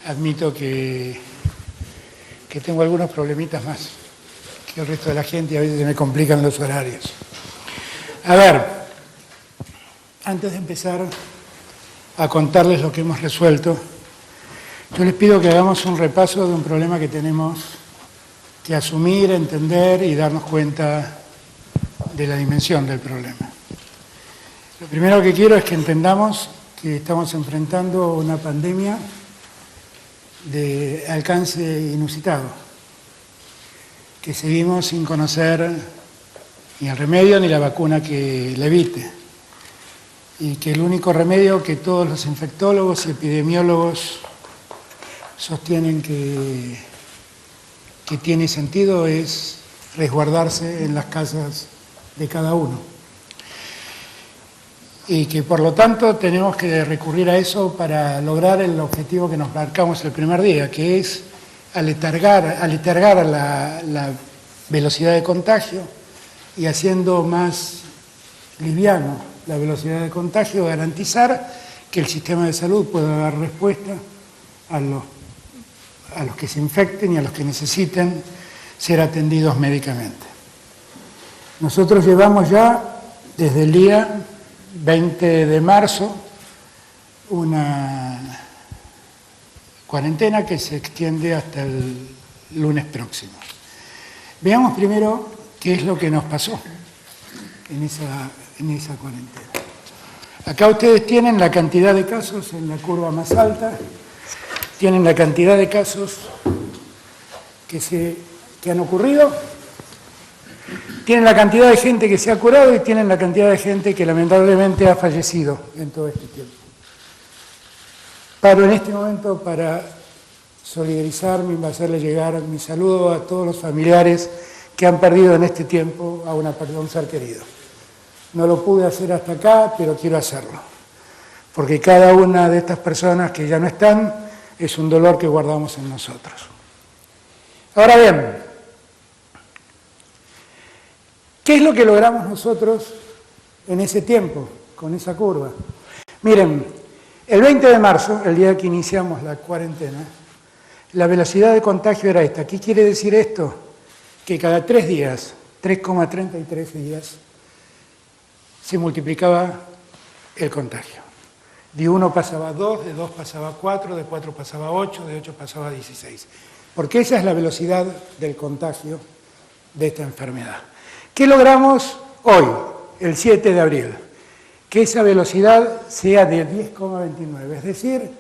admito que tengo algunos problemitas más que el resto de la gente y a veces se me complican los horarios. A ver, antes de empezar a contarles lo que hemos resuelto, yo les pido que hagamos un repaso de un problema que tenemos que asumir, entender y darnos cuenta de la dimensión del problema. Lo primero que quiero es que entendamos que estamos enfrentando una pandemia de alcance inusitado, que seguimos sin conocer ni el remedio ni la vacuna que la evite, y que el único remedio que todos los infectólogos y epidemiólogos sostienen que tiene sentido es resguardarse en las casas de cada uno. Y que por lo tanto tenemos que recurrir a eso para lograr el objetivo que nos marcamos el primer día, que es aletargar la velocidad de contagio y haciendo más liviano la velocidad de contagio, garantizar que el sistema de salud pueda dar respuesta a los que se infecten y a los que necesiten ser atendidos médicamente. Nosotros llevamos ya desde el día 20 de marzo una cuarentena que se extiende hasta el lunes próximo. Veamos primero qué es lo que nos pasó en esa cuarentena. Acá ustedes tienen la cantidad de casos en la curva más alta, tienen la cantidad de casos que han ocurrido, tienen la cantidad de gente que se ha curado y tienen la cantidad de gente que lamentablemente ha fallecido en todo este tiempo. Paro en este momento para solidarizarme y hacerle llegar mi saludo a todos los familiares que han perdido en este tiempo a un ser querido. No lo pude hacer hasta acá, pero quiero hacerlo, porque cada una de estas personas que ya no están es un dolor que guardamos en nosotros. Ahora bien, ¿qué es lo que logramos nosotros en ese tiempo, con esa curva? Miren, el 20 de marzo, el día que iniciamos la cuarentena, la velocidad de contagio era esta. ¿Qué quiere decir esto? Que cada 3 días, 3,33 días, se multiplicaba el contagio. De 1 pasaba a 2, de 2 pasaba a 4, de 4 pasaba a 8, de 8 pasaba a 16. Porque esa es la velocidad del contagio de esta enfermedad. ¿Qué logramos hoy, el 7 de abril? Que esa velocidad sea de 10,29, es decir,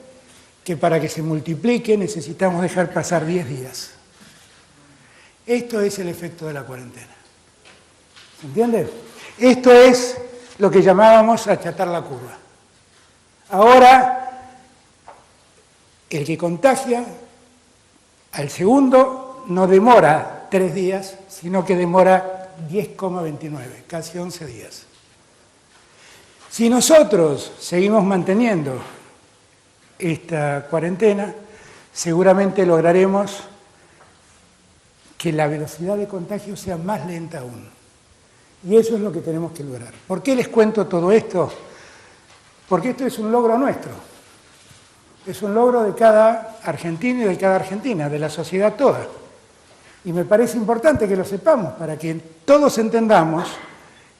que para que se multiplique necesitamos dejar pasar 10 días. Esto es el efecto de la cuarentena. ¿Se entiende? Esto es lo que llamábamos achatar la curva. Ahora, el que contagia al segundo no demora 3 días, sino que demora 10,29, casi 11 días. Si nosotros seguimos manteniendo esta cuarentena, seguramente lograremos que la velocidad de contagio sea más lenta aún. Y eso es lo que tenemos que lograr. ¿Por qué les cuento todo esto? Porque esto es un logro nuestro. Es un logro de cada argentino y de cada argentina, de la sociedad toda. Y me parece importante que lo sepamos para que todos entendamos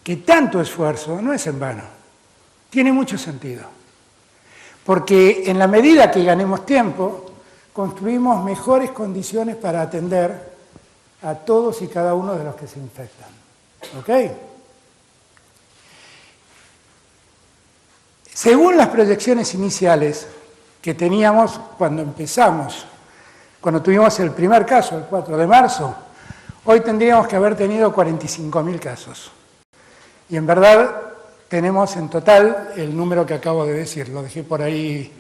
que tanto esfuerzo no es en vano. Tiene mucho sentido. Porque en la medida que ganemos tiempo, construimos mejores condiciones para atender a todos y cada uno de los que se infectan. ¿Ok? Según las proyecciones iniciales que teníamos cuando empezamos, cuando tuvimos el primer caso, el 4 de marzo, hoy tendríamos que haber tenido 45.000 casos. Y en verdad tenemos en total el número que acabo de decir, lo dejé por ahí,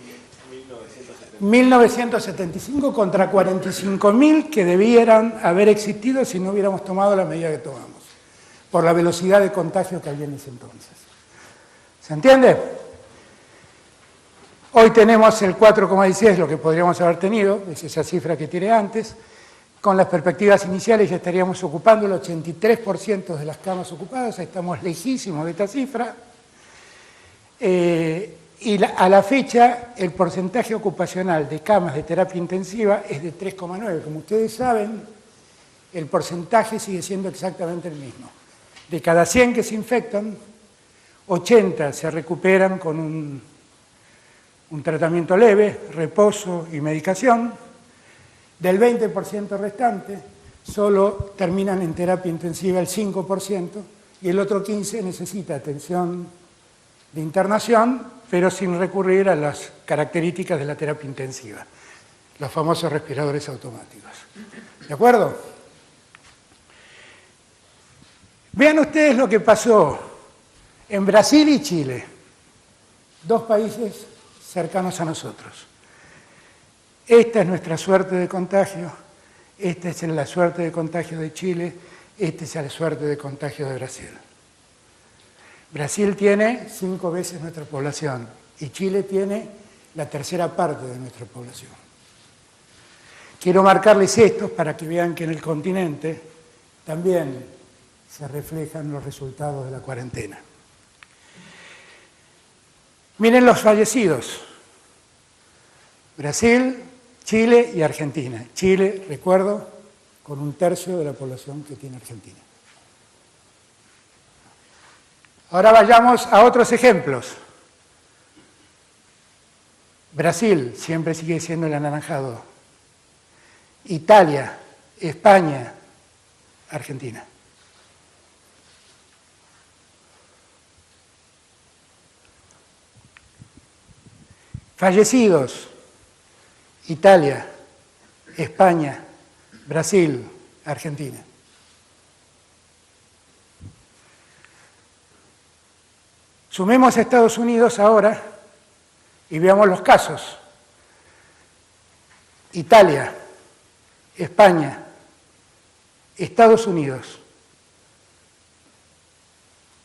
1975 contra 45.000 que debieran haber existido si no hubiéramos tomado la medida que tomamos, por la velocidad de contagio que había en ese entonces. ¿Se entiende? Hoy tenemos el 4,16, lo que podríamos haber tenido, es esa cifra que tiré antes. Con las perspectivas iniciales ya estaríamos ocupando el 83% de las camas ocupadas, estamos lejísimos de esta cifra. Y a la fecha, el porcentaje ocupacional de camas de terapia intensiva es de 3,9. Como ustedes saben, el porcentaje sigue siendo exactamente el mismo. De cada 100 que se infectan, 80 se recuperan con un tratamiento leve, reposo y medicación. Del 20% restante, solo terminan en terapia intensiva el 5%, y el otro 15% necesita atención de internación, pero sin recurrir a las características de la terapia intensiva, los famosos respiradores automáticos. ¿De acuerdo? Vean ustedes lo que pasó en Brasil y Chile, dos países cercanos a nosotros. Esta es nuestra suerte de contagio, esta es la suerte de contagio de Chile, esta es la suerte de contagio de Brasil. Brasil tiene 5 veces nuestra población y Chile tiene la tercera parte de nuestra población. Quiero marcarles esto para que vean que en el continente también se reflejan los resultados de la cuarentena. Miren los fallecidos. Brasil, Chile y Argentina. Chile, recuerdo, con 1/3 de la población que tiene Argentina. Ahora vayamos a otros ejemplos. Brasil siempre sigue siendo el anaranjado. Italia, España, Argentina. Fallecidos, Italia, España, Brasil, Argentina. Sumemos a Estados Unidos ahora y veamos los casos. Italia, España, Estados Unidos,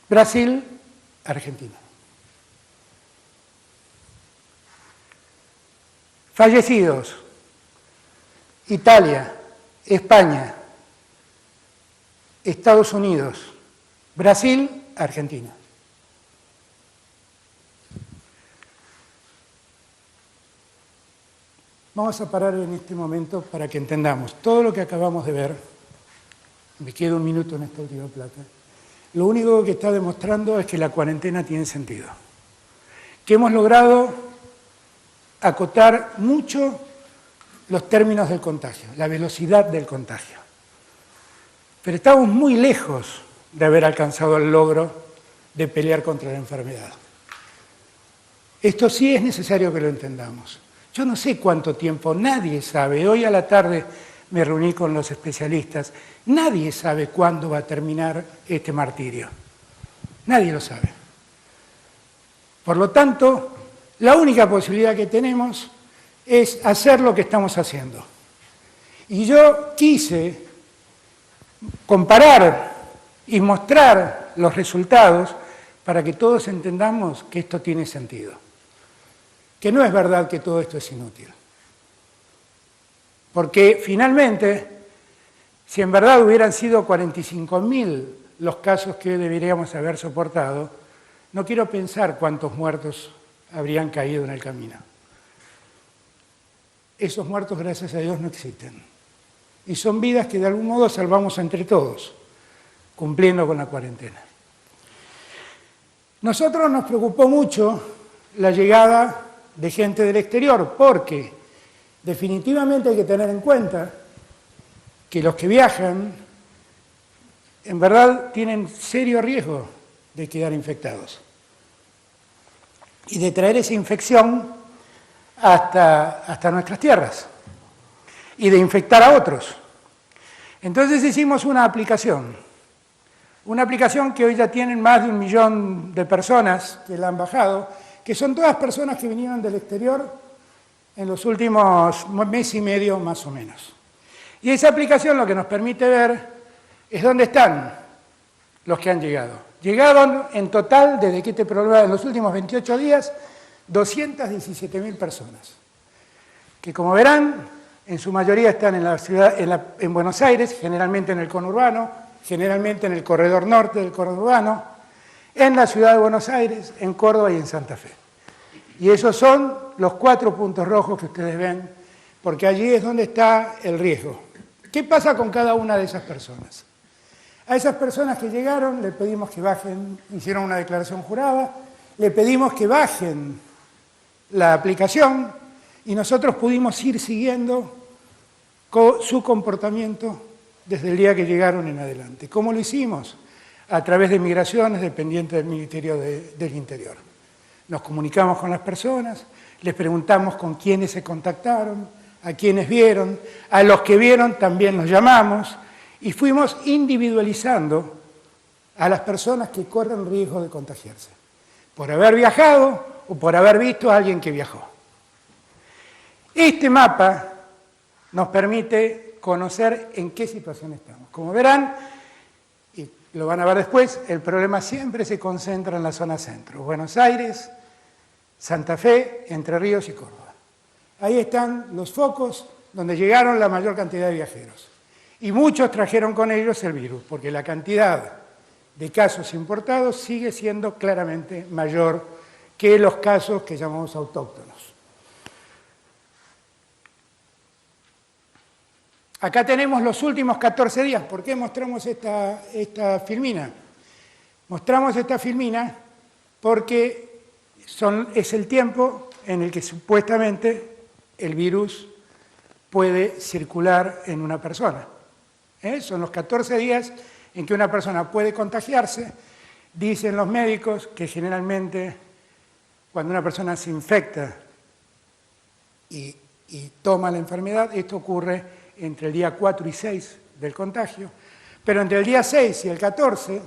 Brasil, Argentina. Fallecidos, Italia, España, Estados Unidos, Brasil, Argentina. Vamos a parar en este momento para que entendamos todo lo que acabamos de ver. Me queda 1 minuto en esta última plata. Lo único que está demostrando es que la cuarentena tiene sentido. Que hemos logrado acotar mucho los términos del contagio, la velocidad del contagio. Pero estamos muy lejos de haber alcanzado el logro de pelear contra la enfermedad. Esto sí es necesario que lo entendamos. Yo no sé cuánto tiempo, nadie sabe. Hoy a la tarde me reuní con los especialistas. Nadie sabe cuándo va a terminar este martirio. Nadie lo sabe. Por lo tanto, la única posibilidad que tenemos es hacer lo que estamos haciendo. Y yo quise comparar y mostrar los resultados para que todos entendamos que esto tiene sentido. Que no es verdad que todo esto es inútil. Porque finalmente, si en verdad hubieran sido 45.000 los casos que deberíamos haber soportado, no quiero pensar cuántos muertos habrían caído en el camino. Esos muertos, gracias a Dios, no existen. Y son vidas que de algún modo salvamos entre todos, cumpliendo con la cuarentena. Nosotros nos preocupó mucho la llegada de gente del exterior, porque definitivamente hay que tener en cuenta que los que viajan, en verdad, tienen serio riesgo de quedar infectados y de traer esa infección hasta nuestras tierras y de infectar a otros. Entonces hicimos una aplicación que hoy ya tienen más de 1 millón de personas que la han bajado, que son todas personas que vinieron del exterior en los últimos mes y medio más o menos. Y esa aplicación lo que nos permite ver es dónde están los que han llegado. Llegaron en total, desde que este programa, en los últimos 28 días, 217.000 personas, que como verán, en su mayoría están en la ciudad, en Buenos Aires, generalmente en el conurbano, generalmente en el corredor norte del conurbano, en la ciudad de Buenos Aires, en Córdoba y en Santa Fe. Y esos son los 4 puntos rojos que ustedes ven, porque allí es donde está el riesgo. ¿Qué pasa con cada una de esas personas? A esas personas que llegaron le pedimos que bajen, hicieron una declaración jurada, le pedimos que bajen la aplicación y nosotros pudimos ir siguiendo su comportamiento desde el día que llegaron en adelante. ¿Cómo lo hicimos? A través de migraciones dependientes del Ministerio del Interior. Nos comunicamos con las personas, les preguntamos con quiénes se contactaron, a quiénes vieron, a los que vieron también los llamamos y fuimos individualizando a las personas que corren riesgo de contagiarse, por haber viajado o por haber visto a alguien que viajó. Este mapa nos permite conocer en qué situación estamos. Como verán, y lo van a ver después, el problema siempre se concentra en la zona centro. Buenos Aires, Santa Fe, Entre Ríos y Córdoba. Ahí están los focos donde llegaron la mayor cantidad de viajeros. Y muchos trajeron con ellos el virus, porque la cantidad de casos importados sigue siendo claramente mayor que los casos que llamamos autóctonos. Acá tenemos los últimos 14 días. ¿Por qué mostramos esta filmina? Mostramos esta filmina porque es el tiempo en el que supuestamente el virus puede circular en una persona. Son los 14 días en que una persona puede contagiarse. Dicen los médicos que generalmente cuando una persona se infecta y toma la enfermedad, esto ocurre entre el día 4 y 6 del contagio, pero entre el día 6 y el 14,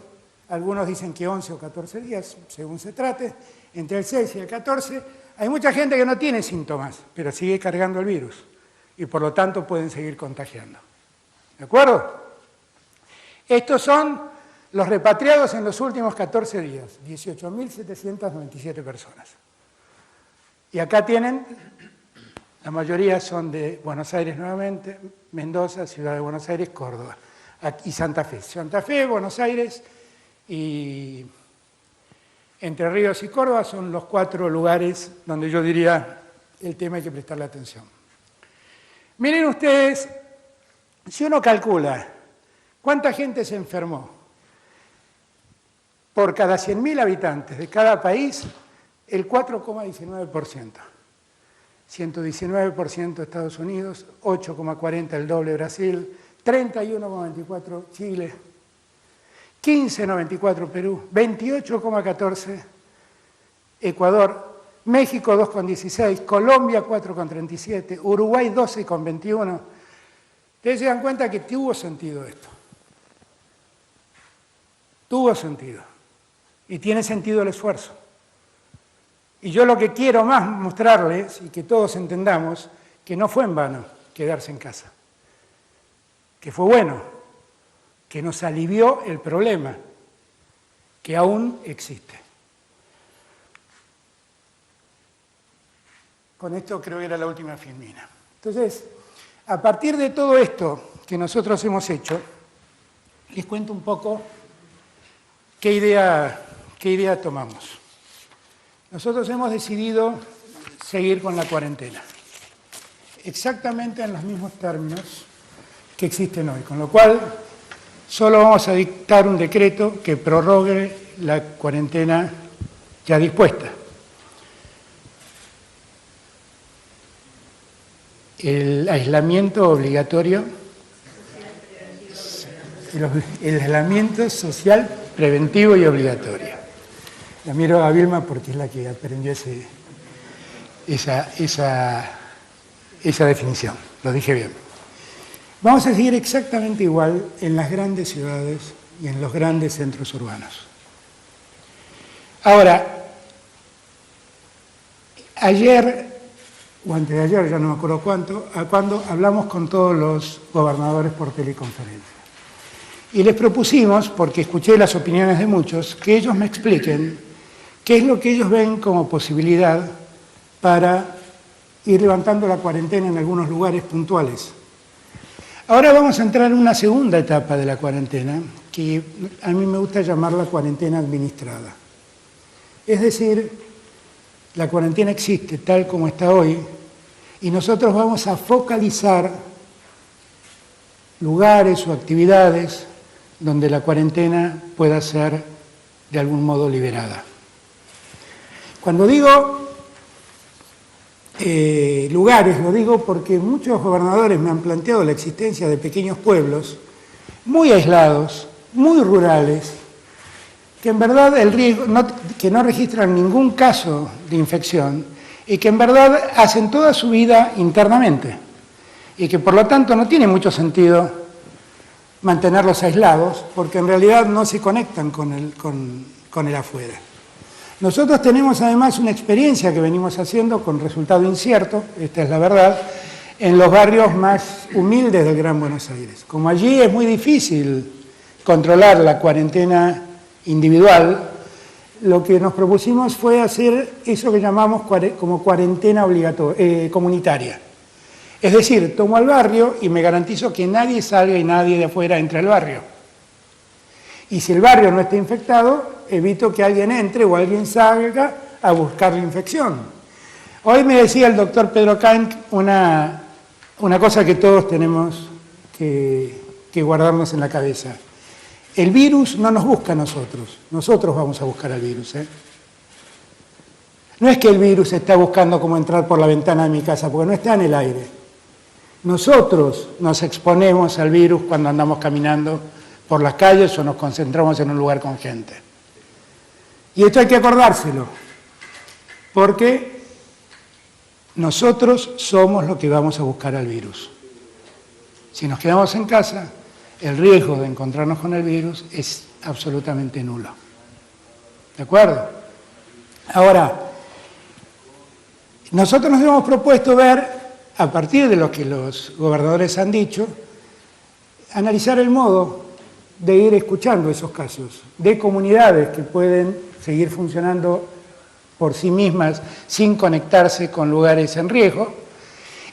algunos dicen que 11 o 14 días, según se trate, entre el 6 y el 14, hay mucha gente que no tiene síntomas, pero sigue cargando el virus y por lo tanto pueden seguir contagiando. ¿De acuerdo? Estos son los repatriados en los últimos 14 días, 18.797 personas. Y acá tienen, la mayoría son de Buenos Aires nuevamente, Mendoza, Ciudad de Buenos Aires, Córdoba y Santa Fe. Santa Fe, Buenos Aires y Entre Ríos y Córdoba son los 4 lugares donde yo diría el tema hay que prestarle atención. Miren ustedes, si uno calcula cuánta gente se enfermó por cada 100.000 habitantes de cada país, el 4,19%. 119% Estados Unidos, 8,40% el doble Brasil, 31,24% Chile, 15,94% Perú, 28,14% Ecuador, México 2,16%, Colombia 4,37%, Uruguay 12,21%. Ustedes se dan cuenta que tuvo sentido esto. Tuvo sentido. Y tiene sentido el esfuerzo. Y yo lo que quiero más mostrarles, y que todos entendamos, que no fue en vano quedarse en casa. Que fue bueno, que nos alivió el problema, que aún existe. Con esto creo que era la última filmina. Entonces, a partir de todo esto que nosotros hemos hecho, les cuento un poco qué idea tomamos. Nosotros hemos decidido seguir con la cuarentena, exactamente en los mismos términos que existen hoy, con lo cual solo vamos a dictar un decreto que prorrogue la cuarentena ya dispuesta. El aislamiento obligatorio, el aislamiento social preventivo y obligatorio. La miro a Vilma porque es la que aprendió esa definición, lo dije bien. Vamos a seguir exactamente igual en las grandes ciudades y en los grandes centros urbanos. Ahora, ayer o antes de ayer, ya no me acuerdo cuando hablamos con todos los gobernadores por teleconferencia. Y les propusimos, porque escuché las opiniones de muchos, que ellos me expliquen qué es lo que ellos ven como posibilidad para ir levantando la cuarentena en algunos lugares puntuales. Ahora vamos a entrar en una segunda etapa de la cuarentena, que a mí me gusta llamarla cuarentena administrada. Es decir, la cuarentena existe tal como está hoy y nosotros vamos a focalizar lugares o actividades donde la cuarentena pueda ser de algún modo liberada. Cuando digo lugares, lo digo porque muchos gobernadores me han planteado la existencia de pequeños pueblos muy aislados, muy rurales, que en verdad el riesgo, que no registran ningún caso de infección y que en verdad hacen toda su vida internamente y que por lo tanto no tiene mucho sentido mantenerlos aislados porque en realidad no se conectan con el afuera. Nosotros tenemos además una experiencia que venimos haciendo con resultado incierto, esta es la verdad, en los barrios más humildes del Gran Buenos Aires. Como allí es muy difícil controlar la cuarentena individual, lo que nos propusimos fue hacer eso que llamamos como cuarentena comunitaria. Es decir, tomo al barrio y me garantizo que nadie salga y nadie de afuera entre al barrio. Y si el barrio no está infectado, evito que alguien entre o alguien salga a buscar la infección. Hoy me decía el doctor Pedro Kainz una cosa que todos tenemos que guardarnos en la cabeza. El virus no nos busca a nosotros vamos a buscar al virus. No es que el virus está buscando cómo entrar por la ventana de mi casa, porque no está en el aire. Nosotros nos exponemos al virus cuando andamos caminando por las calles o nos concentramos en un lugar con gente. Y esto hay que acordárselo, porque nosotros somos los que vamos a buscar al virus. Si nos quedamos en casa, el riesgo de encontrarnos con el virus es absolutamente nulo. ¿De acuerdo? Ahora, nosotros nos hemos propuesto ver, a partir de lo que los gobernadores han dicho, analizar el modo de ir escuchando esos casos, de comunidades que pueden seguir funcionando por sí mismas sin conectarse con lugares en riesgo,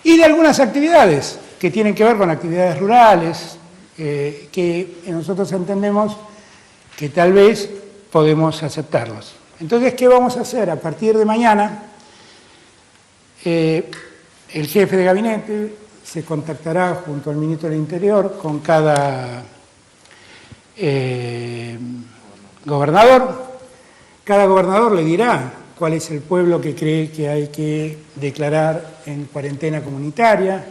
y de algunas actividades que tienen que ver con actividades rurales, que nosotros entendemos que tal vez podemos aceptarlos. Entonces, ¿qué vamos a hacer? A partir de mañana, el jefe de gabinete se contactará junto al ministro del Interior con cada gobernador. Cada gobernador le dirá cuál es el pueblo que cree que hay que declarar en cuarentena comunitaria,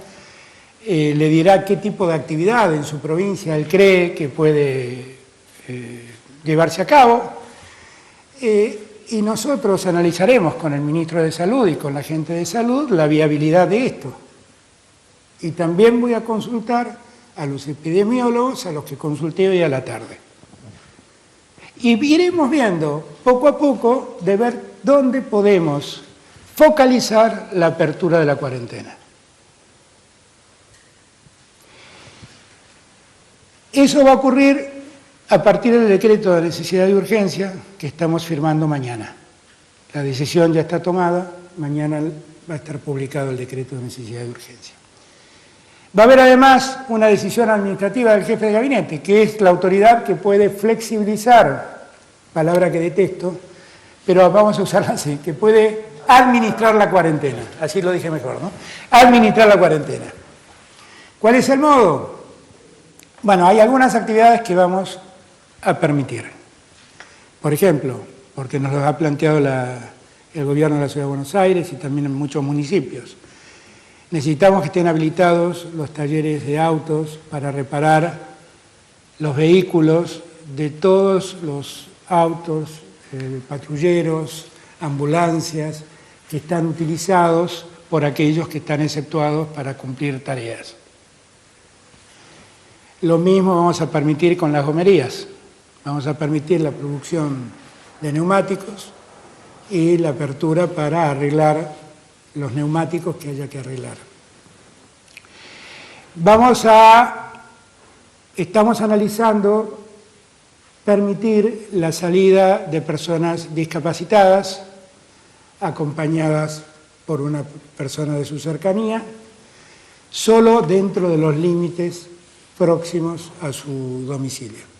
le dirá qué tipo de actividad en su provincia él cree que puede llevarse a cabo, y nosotros analizaremos con el ministro de Salud y con la gente de salud la viabilidad de esto. Y también voy a consultar a los epidemiólogos, a los que consulté hoy a la tarde. Y iremos viendo poco a poco de ver dónde podemos focalizar la apertura de la cuarentena. Eso va a ocurrir a partir del decreto de necesidad y urgencia que estamos firmando mañana. La decisión ya está tomada, mañana va a estar publicado el decreto de necesidad y urgencia. Va a haber además una decisión administrativa del jefe de gabinete, que es la autoridad que puede flexibilizar, palabra que detesto, pero vamos a usarla así, que puede administrar la cuarentena, así lo dije mejor, ¿no? Administrar la cuarentena. ¿Cuál es el modo? Bueno, hay algunas actividades que vamos a permitir. Por ejemplo, porque nos lo ha planteado el gobierno de la Ciudad de Buenos Aires y también en muchos municipios. Necesitamos que estén habilitados los talleres de autos para reparar los vehículos de todos los autos, patrulleros, ambulancias, que están utilizados por aquellos que están exceptuados para cumplir tareas. Lo mismo vamos a permitir con las gomerías. Vamos a permitir la producción de neumáticos y la apertura para arreglar los neumáticos que haya que arreglar. Estamos analizando permitir la salida de personas discapacitadas, acompañadas por una persona de su cercanía, solo dentro de los límites próximos a su domicilio.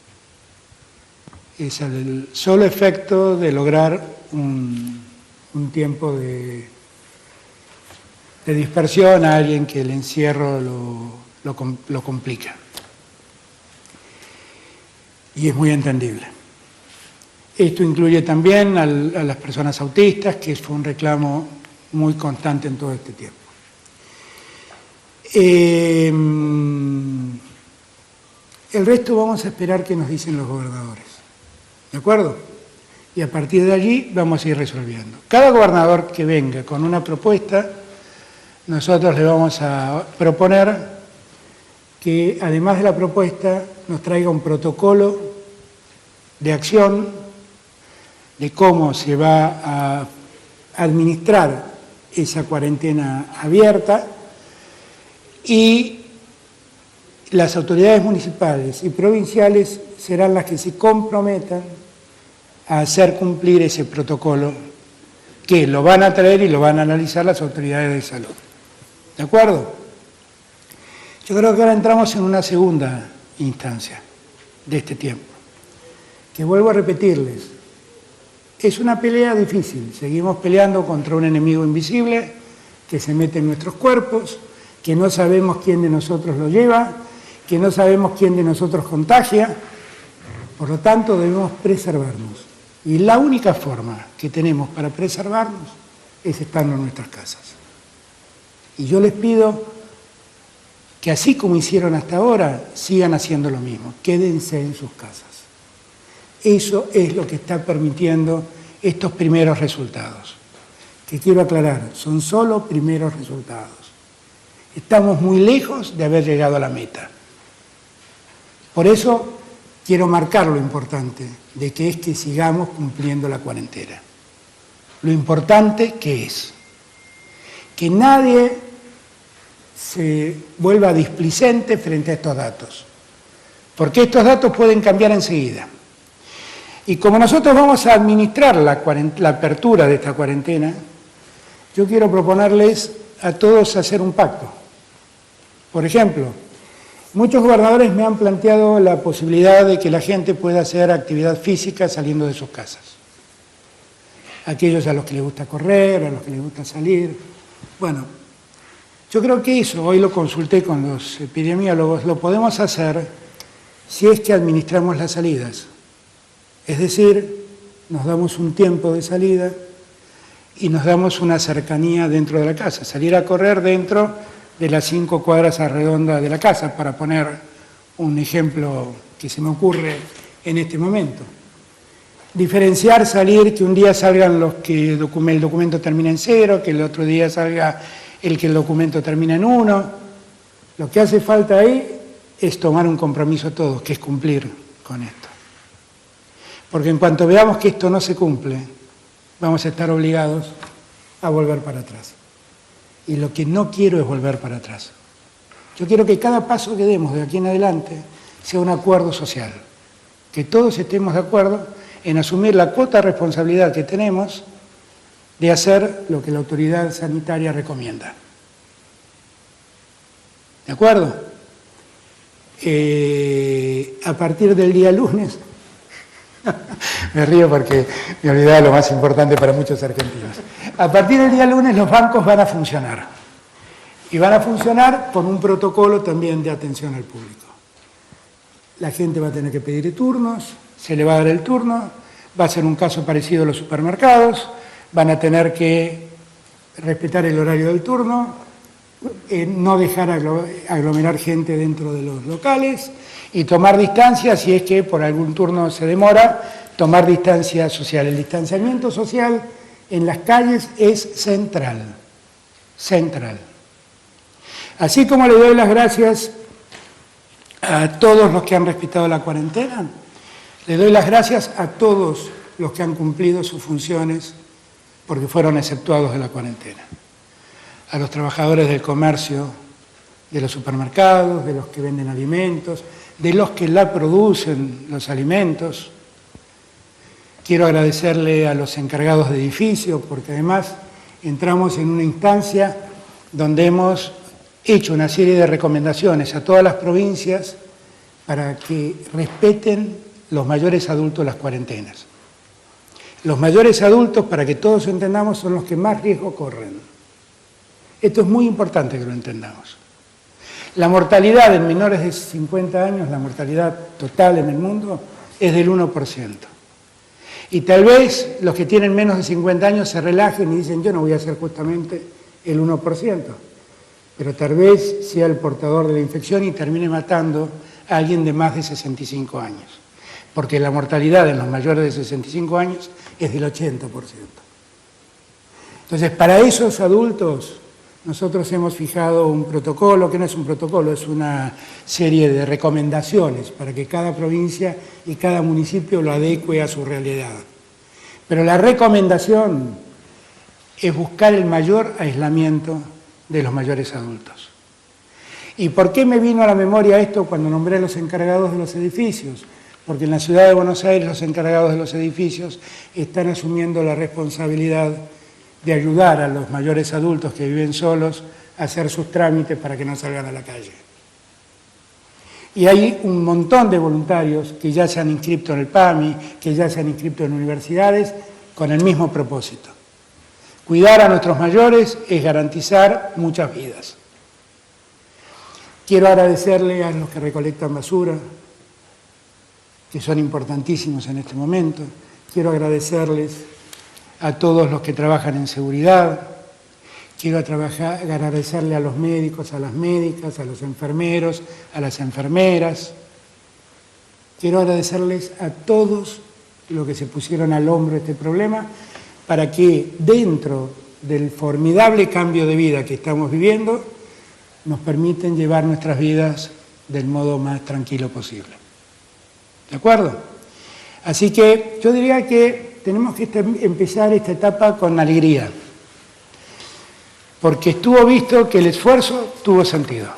Es el solo efecto de lograr un un tiempo de dispersión a alguien que el encierro lo complica. Y es muy entendible. Esto incluye también a las personas autistas, que fue un reclamo muy constante en todo este tiempo. El resto vamos a esperar qué nos dicen los gobernadores, ¿de acuerdo? Y a partir de allí vamos a ir resolviendo. Cada gobernador que venga con una propuesta, nosotros le vamos a proponer que, además de la propuesta, nos traiga un protocolo de acción de cómo se va a administrar esa cuarentena abierta, y las autoridades municipales y provinciales serán las que se comprometan a hacer cumplir ese protocolo, que lo van a traer y lo van a analizar las autoridades de salud. ¿De acuerdo? Yo creo que ahora entramos en una segunda instancia de este tiempo, que vuelvo a repetirles, es una pelea difícil. Seguimos peleando contra un enemigo invisible que se mete en nuestros cuerpos, que no sabemos quién de nosotros lo lleva, que no sabemos quién de nosotros contagia. Por lo tanto, debemos preservarnos. Y la única forma que tenemos para preservarnos es estando en nuestras casas. Y yo les pido que, así como hicieron hasta ahora, sigan haciendo lo mismo. Quédense en sus casas. Eso es lo que está permitiendo estos primeros resultados. Que quiero aclarar, son solo primeros resultados. Estamos muy lejos de haber llegado a la meta. Por eso quiero marcar lo importante de que es que sigamos cumpliendo la cuarentena. Lo importante que es que nadie se vuelva displicente frente a estos datos, porque estos datos pueden cambiar enseguida. Y como nosotros vamos a administrar la apertura de esta cuarentena, yo quiero proponerles a todos hacer un pacto. Por ejemplo, muchos gobernadores me han planteado la posibilidad de que la gente pueda hacer actividad física saliendo de sus casas. Aquellos a los que les gusta correr, a los que les gusta salir. Bueno, yo creo que eso, hoy lo consulté con los epidemiólogos, lo podemos hacer si es que administramos las salidas. Es decir, nos damos un tiempo de salida y nos damos una cercanía dentro de la casa. Salir a correr dentro de las 5 cuadras a redonda de la casa, para poner un ejemplo que se me ocurre en este momento. Diferenciar, salir, que un día salgan los que el documento termina en 0, que el otro día salga el que el documento termina en 1. Lo que hace falta ahí es tomar un compromiso todos, que es cumplir con esto. Porque en cuanto veamos que esto no se cumple, vamos a estar obligados a volver para atrás. Y lo que no quiero es volver para atrás. Yo quiero que cada paso que demos de aquí en adelante sea un acuerdo social, que todos estemos de acuerdo en asumir la cuota de responsabilidad que tenemos de hacer lo que la autoridad sanitaria recomienda. ¿De acuerdo? A partir del día lunes, me río porque me olvidaba lo más importante para muchos argentinos. A partir del día lunes los bancos van a funcionar. Y van a funcionar con un protocolo también de atención al público. La gente va a tener que pedir turnos, se le va a dar el turno, va a ser un caso parecido a los supermercados, van a tener que respetar el horario del turno, no dejar aglomerar gente dentro de los locales y tomar distancia, si es que por algún turno se demora, tomar distancia social. El distanciamiento social en las calles es central, central. Así como le doy las gracias a todos los que han respetado la cuarentena, le doy las gracias a todos los que han cumplido sus funciones porque fueron exceptuados de la cuarentena. A los trabajadores del comercio, de los supermercados, de los que venden alimentos, de los que la producen, los alimentos. Quiero agradecerle a los encargados de edificios, porque además entramos en una instancia donde hemos hecho una serie de recomendaciones a todas las provincias para que respeten los mayores adultos las cuarentenas. Los mayores adultos, para que todos entendamos, son los que más riesgo corren. Esto es muy importante que lo entendamos. La mortalidad en menores de 50 años, la mortalidad total en el mundo, es del 1%. Y tal vez los que tienen menos de 50 años se relajen y dicen, yo no voy a ser justamente el 1%, pero tal vez sea el portador de la infección y termine matando a alguien de más de 65 años, porque la mortalidad en los mayores de 65 años es del 80%. Entonces, para esos adultos, nosotros hemos fijado un protocolo, que no es un protocolo, es una serie de recomendaciones para que cada provincia y cada municipio lo adecue a su realidad. Pero la recomendación es buscar el mayor aislamiento de los mayores adultos. ¿Y por qué me vino a la memoria esto cuando nombré a los encargados de los edificios? Porque en la ciudad de Buenos Aires los encargados de los edificios están asumiendo la responsabilidad de ayudar a los mayores adultos que viven solos a hacer sus trámites para que no salgan a la calle. Y hay un montón de voluntarios que ya se han inscrito en el PAMI, que ya se han inscrito en universidades, con el mismo propósito. Cuidar a nuestros mayores es garantizar muchas vidas. Quiero agradecerle a los que recolectan basura, que son importantísimos en este momento. Quiero agradecerles a todos los que trabajan en seguridad. Quiero agradecerle a los médicos, a las médicas, a los enfermeros, a las enfermeras. Quiero agradecerles a todos los que se pusieron al hombro este problema para que dentro del formidable cambio de vida que estamos viviendo nos permiten llevar nuestras vidas del modo más tranquilo posible. ¿De acuerdo? Así que yo diría que tenemos que empezar esta etapa con alegría, porque estuvo visto que el esfuerzo tuvo sentido.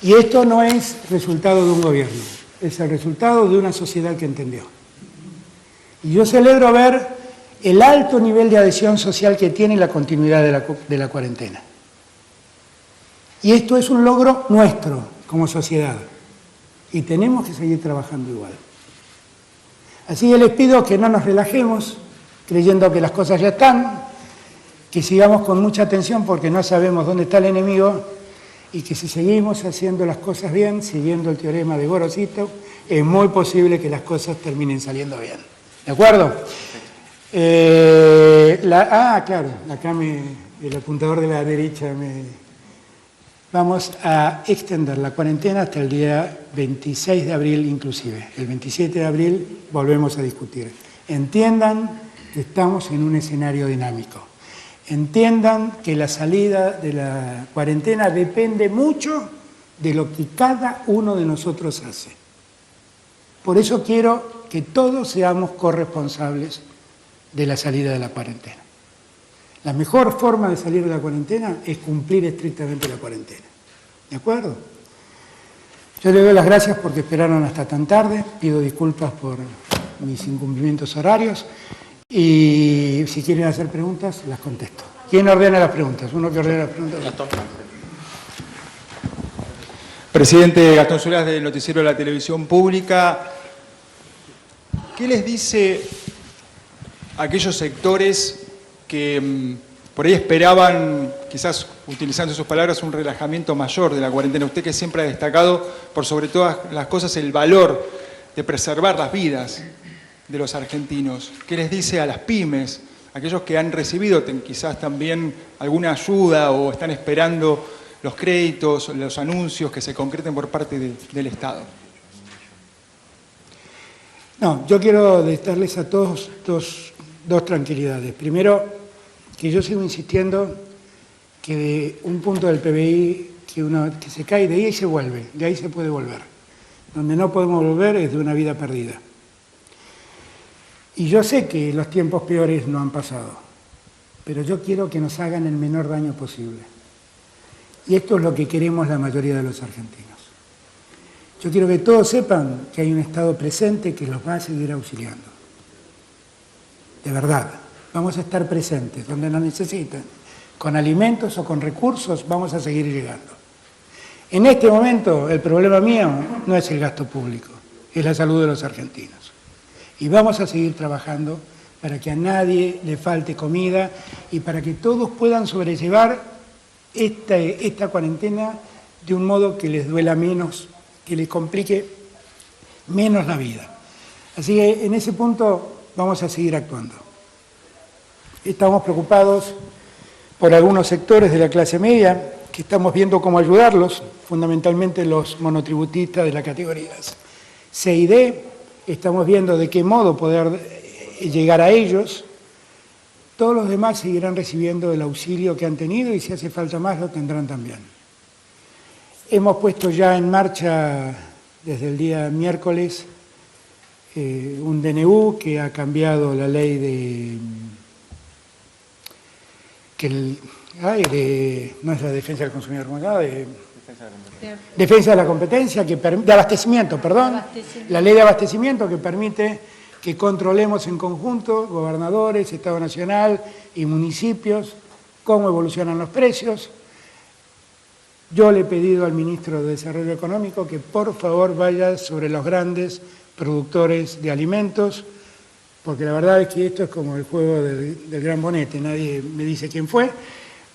Y esto no es resultado de un gobierno, es el resultado de una sociedad que entendió. Y yo celebro ver el alto nivel de adhesión social que tiene la continuidad de la cuarentena. Y esto es un logro nuestro como sociedad. Y tenemos que seguir trabajando igual. Así que les pido que no nos relajemos creyendo que las cosas ya están, que sigamos con mucha atención porque no sabemos dónde está el enemigo y que si seguimos haciendo las cosas bien, siguiendo el teorema de Gorosito, es muy posible que las cosas terminen saliendo bien. ¿De acuerdo? Claro, acá el apuntador de la derecha Vamos a extender la cuarentena hasta el día 26 de abril inclusive. El 27 de abril volvemos a discutir. Entiendan que estamos en un escenario dinámico. Entiendan que la salida de la cuarentena depende mucho de lo que cada uno de nosotros hace. Por eso quiero que todos seamos corresponsables de la salida de la cuarentena. La mejor forma de salir de la cuarentena es cumplir estrictamente la cuarentena. ¿De acuerdo? Yo les doy las gracias porque esperaron hasta tan tarde. Pido disculpas por mis incumplimientos horarios. Y si quieren hacer preguntas, las contesto. ¿Quién ordena las preguntas? Uno que ordena las preguntas. Gastón. Presidente Gastón Solás del Noticiero de la Televisión Pública. ¿Qué les dice a aquellos sectores que por ahí esperaban, quizás utilizando sus palabras, un relajamiento mayor de la cuarentena? Usted que siempre ha destacado, por sobre todas las cosas, el valor de preservar las vidas de los argentinos. ¿Qué les dice a las pymes, aquellos que han recibido quizás también alguna ayuda o están esperando los créditos, los anuncios que se concreten por parte del Estado? No, yo quiero darles a todos dos tranquilidades. Primero, que yo sigo insistiendo que de un punto del PBI que se cae, de ahí se vuelve, de ahí se puede volver. Donde no podemos volver es de una vida perdida. Y yo sé que los tiempos peores no han pasado, pero yo quiero que nos hagan el menor daño posible. Y esto es lo que queremos la mayoría de los argentinos. Yo quiero que todos sepan que hay un Estado presente que los va a seguir auxiliando. De verdad, vamos a estar presentes donde nos necesiten. Con alimentos o con recursos vamos a seguir llegando. En este momento el problema mío no es el gasto público, es la salud de los argentinos. Y vamos a seguir trabajando para que a nadie le falte comida y para que todos puedan sobrellevar esta cuarentena de un modo que les duela menos, que les complique menos la vida. Así que en ese punto vamos a seguir actuando. Estamos preocupados por algunos sectores de la clase media, que estamos viendo cómo ayudarlos, fundamentalmente los monotributistas de las categorías C y D. Estamos viendo de qué modo poder llegar a ellos. Todos los demás seguirán recibiendo el auxilio que han tenido y si hace falta más lo tendrán también. Hemos puesto ya en marcha desde el día miércoles un DNU que ha cambiado la ley de no es la defensa del consumidor, ¿cómo se llama? Defensa de la competencia, de abastecimiento, perdón. La ley de abastecimiento que permite que controlemos en conjunto, gobernadores, Estado Nacional y municipios, cómo evolucionan los precios. Yo le he pedido al ministro de Desarrollo Económico que por favor vaya sobre los grandes productores de alimentos, porque la verdad es que esto es como el juego del gran bonete, nadie me dice quién fue,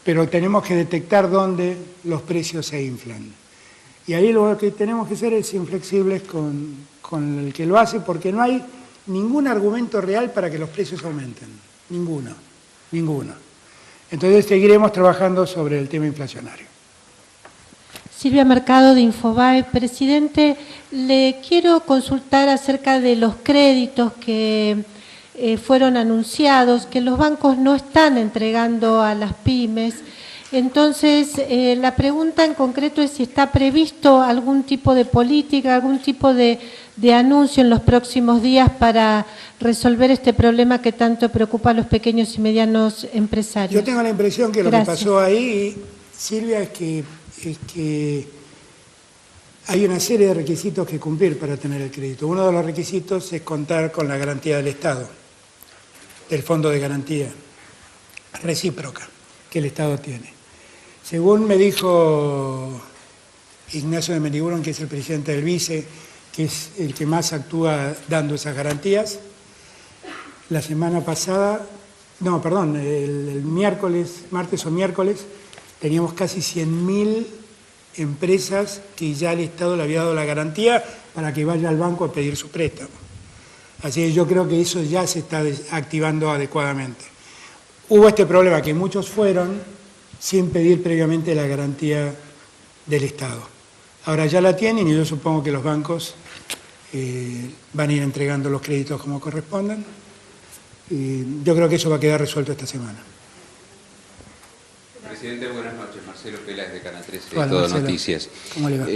pero tenemos que detectar dónde los precios se inflan. Y ahí lo que tenemos que ser es inflexibles con el que lo hace, porque no hay ningún argumento real para que los precios aumenten. Ninguno. Entonces seguiremos trabajando sobre el tema inflacionario. Silvia Mercado de Infobae. Presidente, le quiero consultar acerca de los créditos que fueron anunciados, que los bancos no están entregando a las pymes. Entonces, la pregunta en concreto es si está previsto algún tipo de política, algún tipo de anuncio en los próximos días para resolver este problema que tanto preocupa a los pequeños y medianos empresarios. Yo tengo la impresión que lo que pasó ahí, Silvia, es que hay una serie de requisitos que cumplir para tener el crédito. Uno de los requisitos es contar con la garantía del Estado, del Fondo de Garantía Recíproca que el Estado tiene. Según me dijo Ignacio de Meniguron, que es el presidente del BICE, que es el que más actúa dando esas garantías, la semana pasada, el martes o miércoles, teníamos casi 100.000 empresas que ya el Estado le había dado la garantía para que vaya al banco a pedir su préstamo. Así que yo creo que eso ya se está activando adecuadamente. Hubo este problema que muchos fueron sin pedir previamente la garantía del Estado. Ahora ya la tienen y yo supongo que los bancos van a ir entregando los créditos como correspondan. Yo creo que eso va a quedar resuelto esta semana. Presidente, buenas noches. Marcelo Peláez de Canal 13, Hola, Todo Marcelo. Noticias. ¿Cómo le va?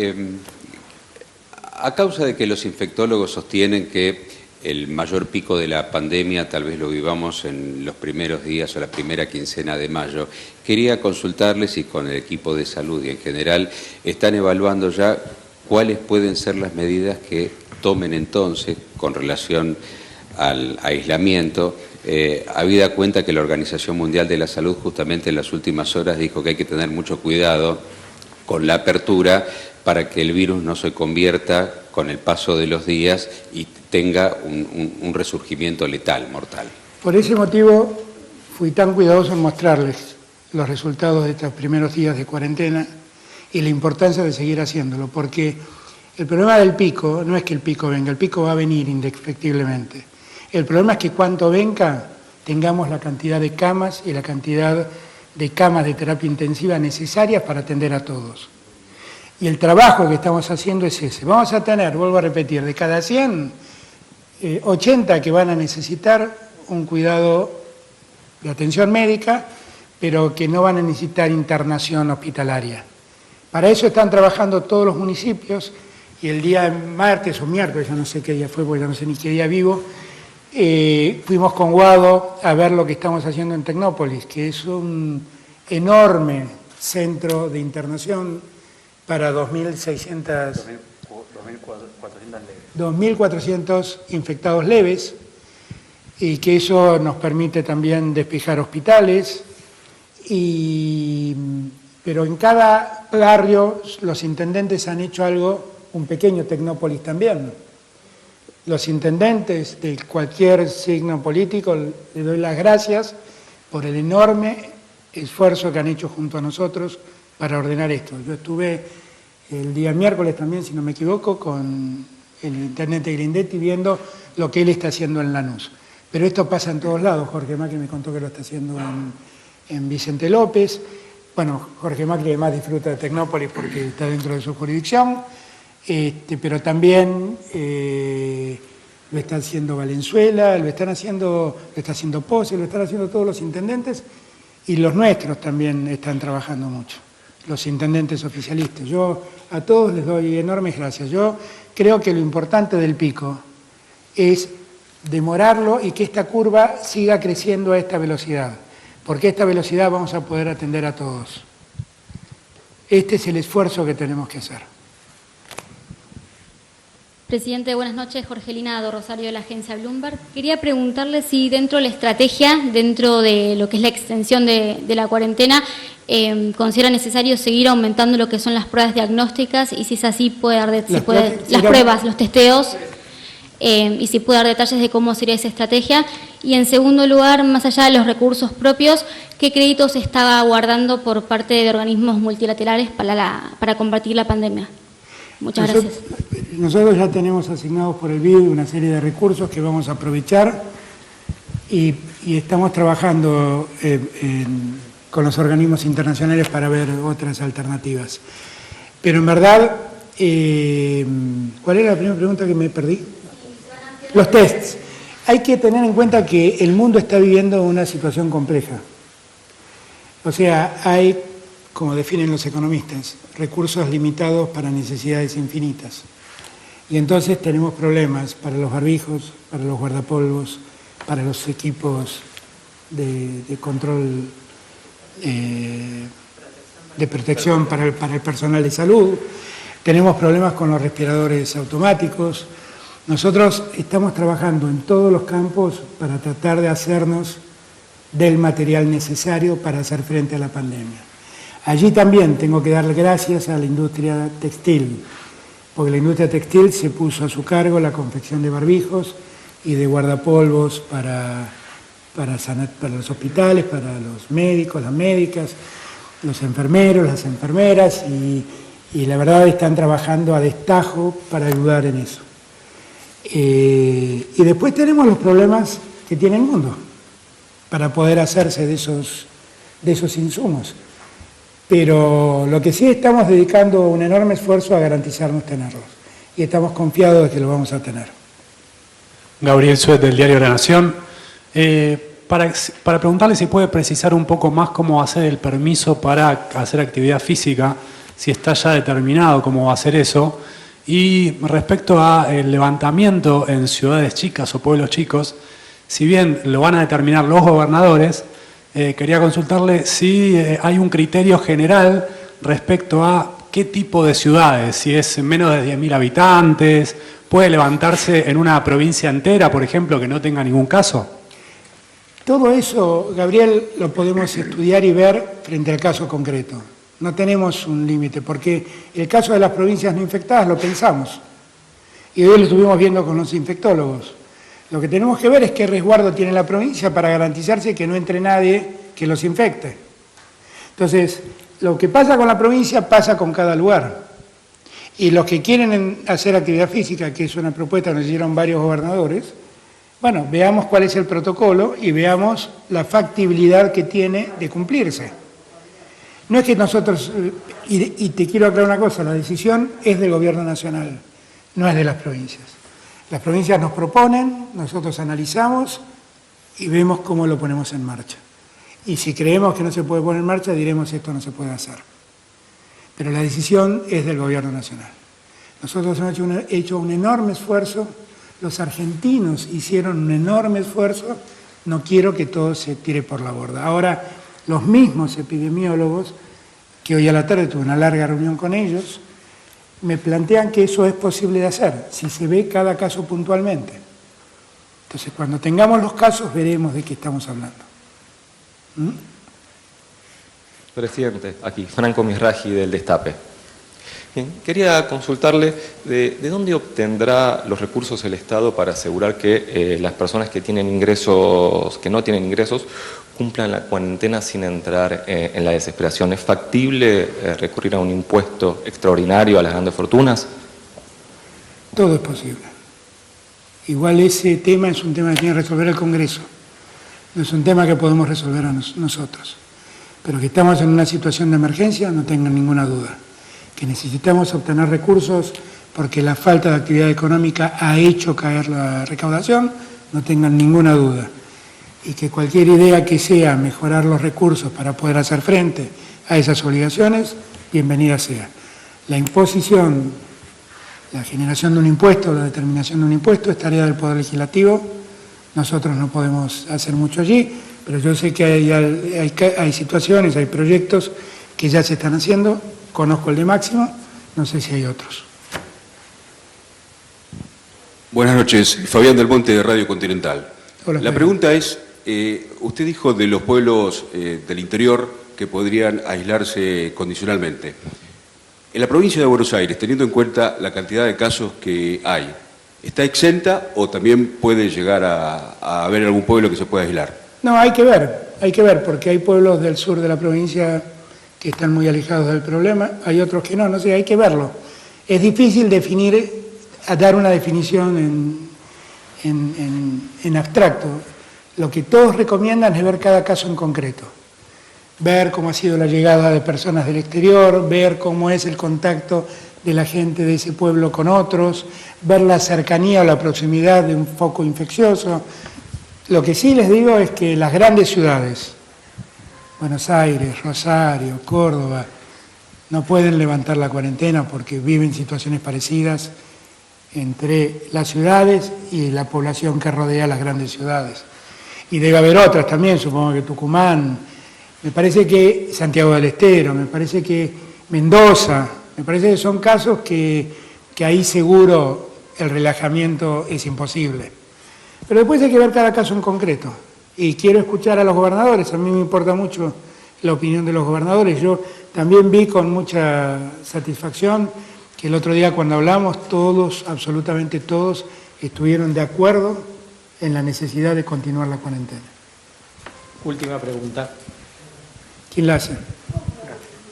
A causa de que los infectólogos sostienen que el mayor pico de la pandemia tal vez lo vivamos en los primeros días o la primera quincena de mayo, quería consultarles si con el equipo de salud y en general están evaluando ya cuáles pueden ser las medidas que tomen entonces con relación al aislamiento, habida cuenta que la Organización Mundial de la Salud justamente en las últimas horas dijo que hay que tener mucho cuidado con la apertura para que el virus no se convierta con el paso de los días y tenga un resurgimiento letal, mortal. Por ese motivo fui tan cuidadoso en mostrarles los resultados de estos primeros días de cuarentena y la importancia de seguir haciéndolo, porque el problema del pico no es que el pico venga, el pico va a venir indefectiblemente. El problema es que cuando venga tengamos la cantidad de camas y la cantidad de camas de terapia intensiva necesarias para atender a todos. Y el trabajo que estamos haciendo es ese. Vamos a tener, vuelvo a repetir, de cada 100, 80 que van a necesitar un cuidado de atención médica, pero que no van a necesitar internación hospitalaria. Para eso están trabajando todos los municipios y el día martes o miércoles, ya no sé qué día fue, porque ya no sé ni qué día vivo, fuimos con Guado a ver lo que estamos haciendo en Tecnópolis, que es un enorme centro de internación para 2.400 infectados leves, y que eso nos permite también despejar hospitales, pero en cada barrio los intendentes han hecho algo, un pequeño Tecnópolis también. los intendentes de cualquier signo político, les doy las gracias por el enorme esfuerzo que han hecho junto a nosotros para ordenar esto. Yo estuve el día miércoles también, si no me equivoco, con el intendente Grindetti viendo lo que él está haciendo en Lanús. Pero esto pasa en todos lados. Jorge Macri me contó que lo está haciendo en Vicente López. Bueno, Jorge Macri además disfruta de Tecnópolis porque está dentro de su jurisdicción, pero también lo está haciendo Valenzuela, lo está haciendo Pose, lo están haciendo todos los intendentes, y los nuestros también están trabajando mucho, los intendentes oficialistas. Yo a todos les doy enormes gracias. Yo creo que lo importante del pico es demorarlo y que esta curva siga creciendo a esta velocidad, porque a esta velocidad vamos a poder atender a todos. Este es el esfuerzo que tenemos que hacer. Presidente, buenas noches. Jorgelina do Rosario, de la agencia Bloomberg. Quería preguntarle si dentro de la estrategia, dentro de lo que es la extensión de la cuarentena, considera necesario seguir aumentando lo que son las pruebas diagnósticas y si es así, las pruebas, los testeos, y si puede dar detalles de cómo sería esa estrategia. Y en segundo lugar, más allá de los recursos propios, ¿qué créditos estaba guardando por parte de organismos multilaterales para combatir la pandemia? Muchas gracias. Nosotros ya tenemos asignados por el BID una serie de recursos que vamos a aprovechar y estamos trabajando con los organismos internacionales para ver otras alternativas. Pero en verdad, ¿cuál era la primera pregunta que me perdí? Los tests. Hay que tener en cuenta que el mundo está viviendo una situación compleja. O sea, hay, como definen los economistas, recursos limitados para necesidades infinitas. Y entonces tenemos problemas para los barbijos, para los guardapolvos, para los equipos de control, de protección para el personal de salud. Tenemos problemas con los respiradores automáticos. Nosotros estamos trabajando en todos los campos para tratar de hacernos del material necesario para hacer frente a la pandemia. Allí también tengo que darle gracias a la industria textil, porque la industria textil se puso a su cargo la confección de barbijos y de guardapolvos para los hospitales, para los médicos, las médicas, los enfermeros, las enfermeras, y la verdad están trabajando a destajo para ayudar en eso. Y después tenemos los problemas que tiene el mundo para poder hacerse de esos insumos. Pero lo que sí estamos dedicando un enorme esfuerzo a garantizarnos tenerlos. Y estamos confiados de que lo vamos a tener. Gabriel Suet, del diario La Nación. Para preguntarle si puede precisar un poco más cómo va a ser el permiso para hacer actividad física, si está ya determinado cómo va a ser eso. Y respecto al levantamiento en ciudades chicas o pueblos chicos, si bien lo van a determinar los gobernadores, quería consultarle si hay un criterio general respecto a qué tipo de ciudades, si es menos de 10.000 habitantes, puede levantarse en una provincia entera, por ejemplo, que no tenga ningún caso. Todo eso, Gabriel, lo podemos estudiar y ver frente al caso concreto. No tenemos un límite, porque el caso de las provincias no infectadas lo pensamos. Y hoy lo estuvimos viendo con los infectólogos. Lo que tenemos que ver es qué resguardo tiene la provincia para garantizarse que no entre nadie que los infecte. Entonces, lo que pasa con la provincia pasa con cada lugar. Y los que quieren hacer actividad física, que es una propuesta que nos hicieron varios gobernadores, bueno, veamos cuál es el protocolo y veamos la factibilidad que tiene de cumplirse. No es que nosotros, y te quiero aclarar una cosa, la decisión es del Gobierno Nacional, no es de las provincias. Las provincias nos proponen, nosotros analizamos y vemos cómo lo ponemos en marcha. Y si creemos que no se puede poner en marcha, diremos esto no se puede hacer. Pero la decisión es del Gobierno Nacional. Nosotros hemos hecho un enorme esfuerzo, los argentinos hicieron un enorme esfuerzo, no quiero que todo se tire por la borda. Ahora, los mismos epidemiólogos, que hoy a la tarde tuve una larga reunión con ellos, me plantean que eso es posible de hacer, si se ve cada caso puntualmente. Entonces, cuando tengamos los casos, veremos de qué estamos hablando. Presidente, aquí, Franco Misraji, del Destape. Bien, quería consultarle de dónde obtendrá los recursos el Estado para asegurar que las personas que tienen ingresos, que no tienen ingresos, cumplan la cuarentena sin entrar en la desesperación. ¿Es factible recurrir a un impuesto extraordinario a las grandes fortunas? Todo es posible. Igual ese tema es un tema que tiene que resolver el Congreso. No es un tema que podemos resolver nosotros. Pero que estamos en una situación de emergencia, no tengan ninguna duda. Que necesitamos obtener recursos porque la falta de actividad económica ha hecho caer la recaudación, no tengan ninguna duda. Y que cualquier idea que sea mejorar los recursos para poder hacer frente a esas obligaciones, bienvenida sea. La imposición, la generación de un impuesto, la determinación de un impuesto es tarea del Poder Legislativo. Nosotros no podemos hacer mucho allí, pero yo sé que hay situaciones, hay proyectos que ya se están haciendo. Conozco el de Máximo, no sé si hay otros. Buenas noches, Fabián del Monte de Radio Continental. Hola, la pregunta es, usted dijo de los pueblos del interior que podrían aislarse condicionalmente. En la provincia de Buenos Aires, teniendo en cuenta la cantidad de casos que hay, ¿está exenta o también puede llegar a haber algún pueblo que se pueda aislar? No, hay que ver, porque hay pueblos del sur de la provincia que están muy alejados del problema, hay otros que no sé, hay que verlo. Es difícil dar una definición en abstracto. Lo que todos recomiendan es ver cada caso en concreto. Ver cómo ha sido la llegada de personas del exterior, ver cómo es el contacto de la gente de ese pueblo con otros, ver la cercanía o la proximidad de un foco infeccioso. Lo que sí les digo es que las grandes ciudades, Buenos Aires, Rosario, Córdoba, no pueden levantar la cuarentena porque viven situaciones parecidas entre las ciudades y la población que rodea las grandes ciudades. Y debe haber otras también, supongo que Tucumán, me parece que Santiago del Estero, me parece que Mendoza, me parece que son casos que ahí seguro el relajamiento es imposible. Pero después hay que ver cada caso en concreto. Y quiero escuchar a los gobernadores, a mí me importa mucho la opinión de los gobernadores. Yo también vi con mucha satisfacción que el otro día cuando hablamos, todos, absolutamente todos, estuvieron de acuerdo en la necesidad de continuar la cuarentena. Última pregunta. ¿Quién la hace?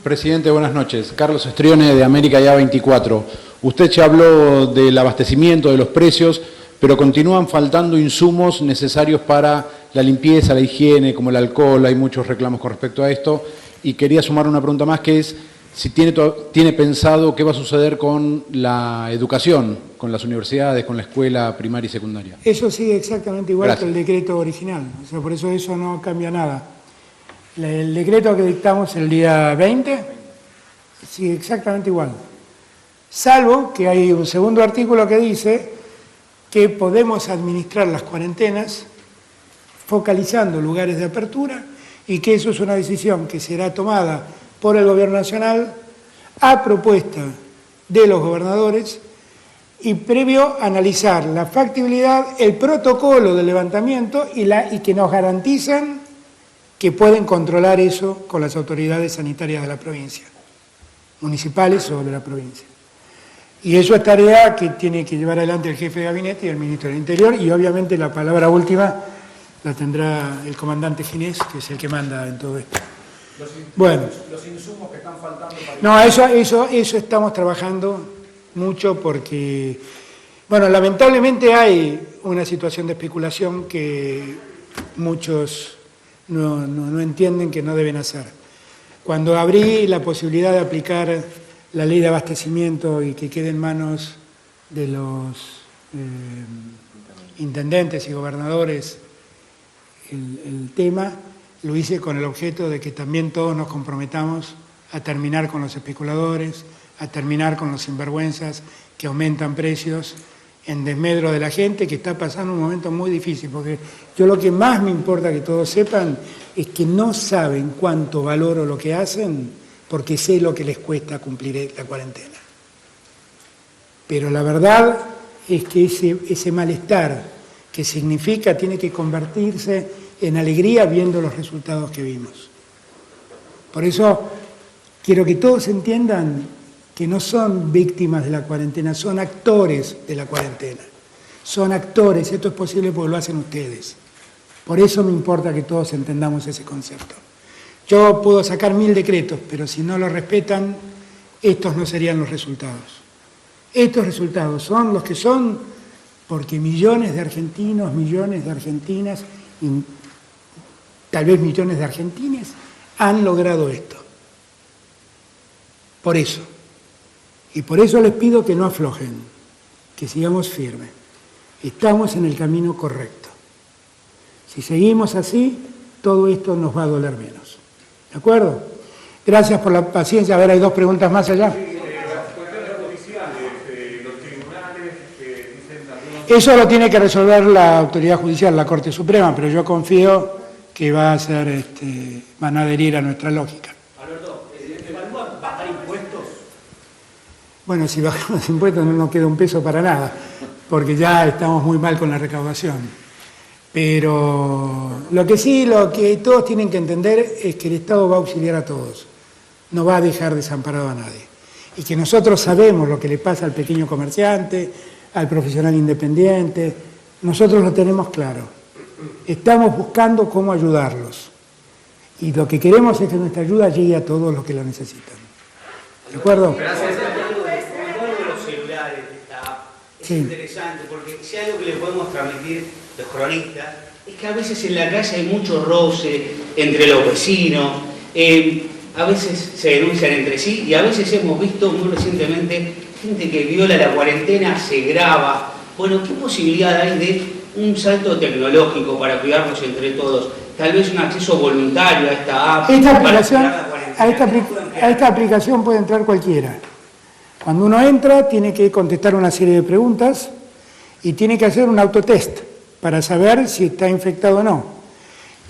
Presidente, buenas noches. Carlos Estrione, de América Ya 24. Usted ya habló del abastecimiento, de los precios, pero continúan faltando insumos necesarios para la limpieza, la higiene, como el alcohol. Hay muchos reclamos con respecto a esto. Y quería sumar una pregunta más, que es si tiene pensado qué va a suceder con la educación, con las universidades, con la escuela primaria y secundaria. Eso sigue exactamente igual Gracias. que el decreto original. O sea, por eso no cambia nada. El decreto que dictamos el día 20 sigue exactamente igual. Salvo que hay un segundo artículo que dice que podemos administrar las cuarentenas focalizando lugares de apertura y que eso es una decisión que será tomada por el Gobierno Nacional a propuesta de los gobernadores y previo a analizar la factibilidad, el protocolo de levantamiento y que nos garantizan que pueden controlar eso con las autoridades sanitarias de la provincia, municipales o de la provincia. Y eso es tarea que tiene que llevar adelante el jefe de gabinete y el ministro del Interior, y obviamente la palabra última la tendrá el comandante Ginés, que es el que manda en todo esto. Bueno. Los insumos que están faltando para... No, eso estamos trabajando mucho porque, bueno, lamentablemente hay una situación de especulación que muchos no entienden que no deben hacer. Cuando abrí la posibilidad de aplicar la ley de abastecimiento y que quede en manos de los intendentes y gobernadores el tema, lo hice con el objeto de que también todos nos comprometamos a terminar con los especuladores, a terminar con los sinvergüenzas que aumentan precios en desmedro de la gente que está pasando un momento muy difícil, porque yo lo que más me importa que todos sepan es que no saben cuánto valoro lo que hacen porque sé lo que les cuesta cumplir la cuarentena. Pero la verdad es que ese malestar que significa tiene que convertirse en alegría viendo los resultados que vimos. Por eso quiero que todos entiendan que no son víctimas de la cuarentena, son actores de la cuarentena. Son actores, esto es posible porque lo hacen ustedes. Por eso me importa que todos entendamos ese concepto. Yo puedo sacar 1000 decretos, pero si no los respetan, estos no serían los resultados. Estos resultados son los que son porque millones de argentinos, millones de argentinas, y tal vez millones de argentines, han logrado esto. Por eso. Y por eso les pido que no aflojen, que sigamos firmes. Estamos en el camino correcto. Si seguimos así, todo esto nos va a doler menos. ¿De acuerdo? Gracias por la paciencia. A ver, hay 2 preguntas más allá. Eso lo tiene que resolver la autoridad judicial, la Corte Suprema, pero yo confío que va a ser, van a adherir a nuestra lógica. Alberto, ¿bajar impuestos? Bueno, si bajamos los impuestos no nos queda un peso para nada, porque ya estamos muy mal con la recaudación. Pero lo que todos tienen que entender es que el Estado va a auxiliar a todos, no va a dejar desamparado a nadie. Y que nosotros sabemos lo que le pasa al pequeño comerciante, al profesional independiente, nosotros lo tenemos claro. Estamos buscando cómo ayudarlos. Y lo que queremos es que nuestra ayuda llegue a todos los que lo necesitan. ¿De acuerdo? Gracias. El juego de los celulares es interesante, porque si hay algo que le podemos transmitir los cronistas, es que a veces en la calle hay mucho roce entre los vecinos, a veces se denuncian entre sí, y a veces hemos visto muy recientemente gente que viola la cuarentena, se graba. Bueno, ¿qué posibilidad hay de un salto tecnológico para cuidarnos entre todos? Tal vez un acceso voluntario a esta app. A esta aplicación puede entrar cualquiera. Cuando uno entra, tiene que contestar una serie de preguntas y tiene que hacer un autotest para saber si está infectado o no.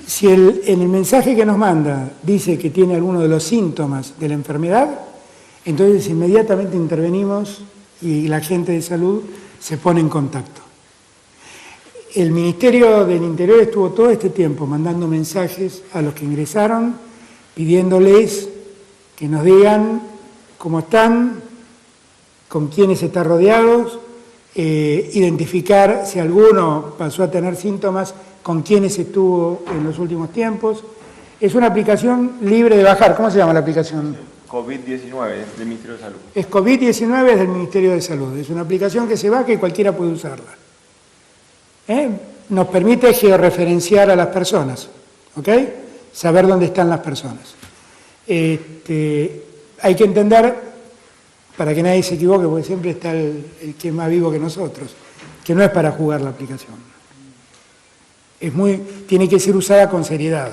Si en el mensaje que nos manda dice que tiene alguno de los síntomas de la enfermedad, entonces inmediatamente intervenimos y la gente de salud se pone en contacto. El Ministerio del Interior estuvo todo este tiempo mandando mensajes a los que ingresaron, pidiéndoles que nos digan cómo están, con quiénes están rodeados, identificar si alguno pasó a tener síntomas, con quiénes estuvo en los últimos tiempos. Es una aplicación libre de bajar. ¿Cómo se llama la aplicación? COVID-19 del Ministerio de Salud. Es COVID-19 es del Ministerio de Salud. Es una aplicación que se baja y cualquiera puede usarla. Nos permite georreferenciar a las personas, ¿ok? Saber dónde están las personas. Hay que entender, para que nadie se equivoque, porque siempre está el que es más vivo que nosotros, que no es para jugar la aplicación. Tiene que ser usada con seriedad.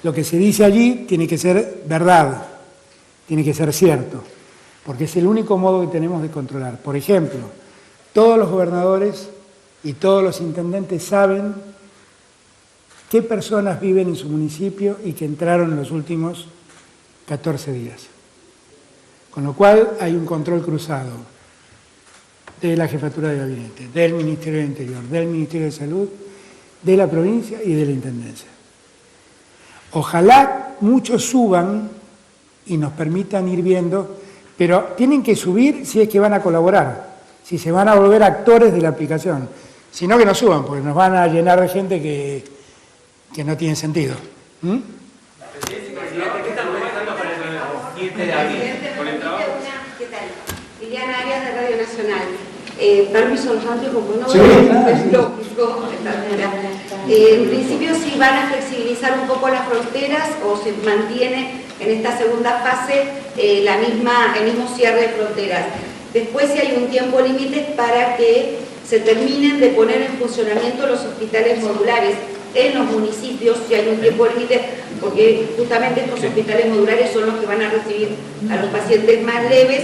Lo que se dice allí tiene que ser verdad, tiene que ser cierto, porque es el único modo que tenemos de controlar. Por ejemplo, todos los gobernadores y todos los intendentes saben qué personas viven en su municipio y que entraron en los últimos 14 días. Con lo cual hay un control cruzado de la Jefatura de Gabinete, del Ministerio del Interior, del Ministerio de Salud, de la provincia y de la Intendencia. Ojalá muchos suban y nos permitan ir viendo, pero tienen que subir si es que van a colaborar, si se van a volver actores de la aplicación. Si no, que no suban, porque nos van a llenar de gente que no tiene sentido. ¿Qué están proyectando para el 7 de abril? ¿Qué tal? Liliana Arias de Radio Nacional. Permiso, los anteojos, no sí. Es lógico. En principio, si van a flexibilizar un poco las fronteras o se mantiene en esta segunda fase el mismo cierre de fronteras. Después, si hay un tiempo límite para que se terminen de poner en funcionamiento los hospitales modulares en los municipios, si hay un tiempo límite, porque justamente estos hospitales modulares son los que van a recibir a los pacientes más leves.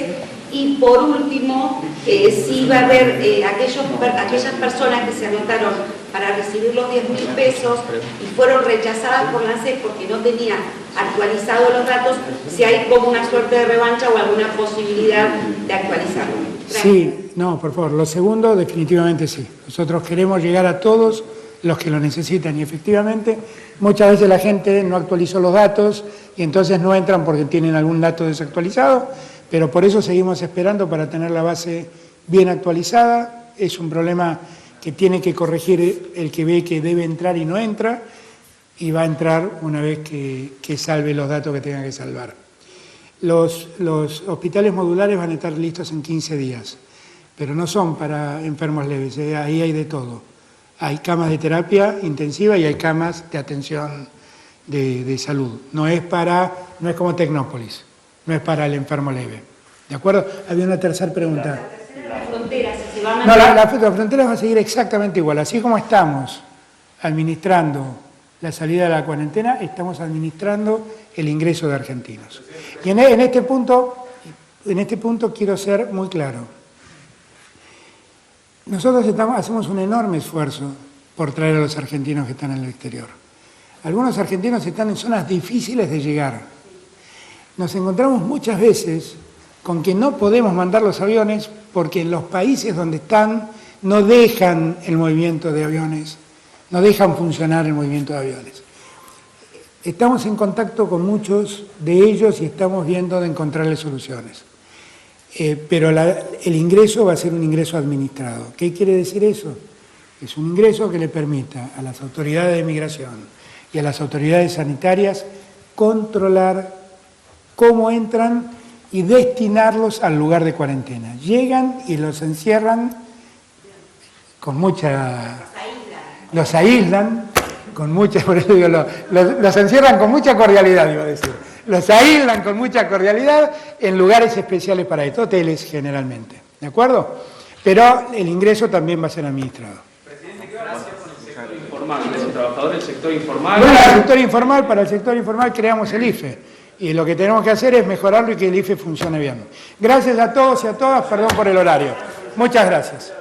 Y por último, sí va a haber aquellas personas que se anotaron para recibir los 10.000 pesos y fueron rechazadas por la ANSES porque no tenían actualizados los datos, si hay como una suerte de revancha o alguna posibilidad de actualizarlo. Gracias. Sí, no, por favor. Lo segundo, definitivamente sí. Nosotros queremos llegar a todos los que lo necesitan y efectivamente muchas veces la gente no actualizó los datos y entonces no entran porque tienen algún dato desactualizado, pero por eso seguimos esperando para tener la base bien actualizada. Es un problema que tiene que corregir el que ve que debe entrar y no entra, y va a entrar una vez que salve los datos que tenga que salvar. Los hospitales modulares van a estar listos en 15 días, pero no son para enfermos leves, ahí hay de todo. Hay camas de terapia intensiva y hay camas de atención de salud. No es como Tecnópolis, no es para el enfermo leve. ¿De acuerdo? Había una tercera pregunta. Las fronteras, si se van a... No, la frontera va a seguir exactamente igual. Así como estamos administrando la salida de la cuarentena, estamos administrando el ingreso de argentinos. Y en este punto quiero ser muy claro. Nosotros hacemos un enorme esfuerzo por traer a los argentinos que están en el exterior. Algunos argentinos están en zonas difíciles de llegar. Nos encontramos muchas veces con que no podemos mandar los aviones porque en los países donde están no dejan el movimiento de aviones, no dejan funcionar el movimiento de aviones. Estamos en contacto con muchos de ellos y estamos viendo de encontrarles soluciones. Pero el ingreso va a ser un ingreso administrado. ¿Qué quiere decir eso? Es un ingreso que le permita a las autoridades de migración y a las autoridades sanitarias controlar cómo entran y destinarlos al lugar de cuarentena. Llegan y los encierran con mucha... Los aíslan con mucha... Por eso digo, los encierran con mucha cordialidad, iba a decir. Los aíslan con mucha cordialidad en lugares especiales para esto, hoteles generalmente. ¿De acuerdo? Pero el ingreso también va a ser administrado. Presidente, ¿qué va a hacer con el sector informal? ¿Con los trabajadores del sector informal? Bueno, para el sector informal creamos el IFE. Y lo que tenemos que hacer es mejorarlo y que el IFE funcione bien. Gracias a todos y a todas, perdón por el horario. Muchas gracias.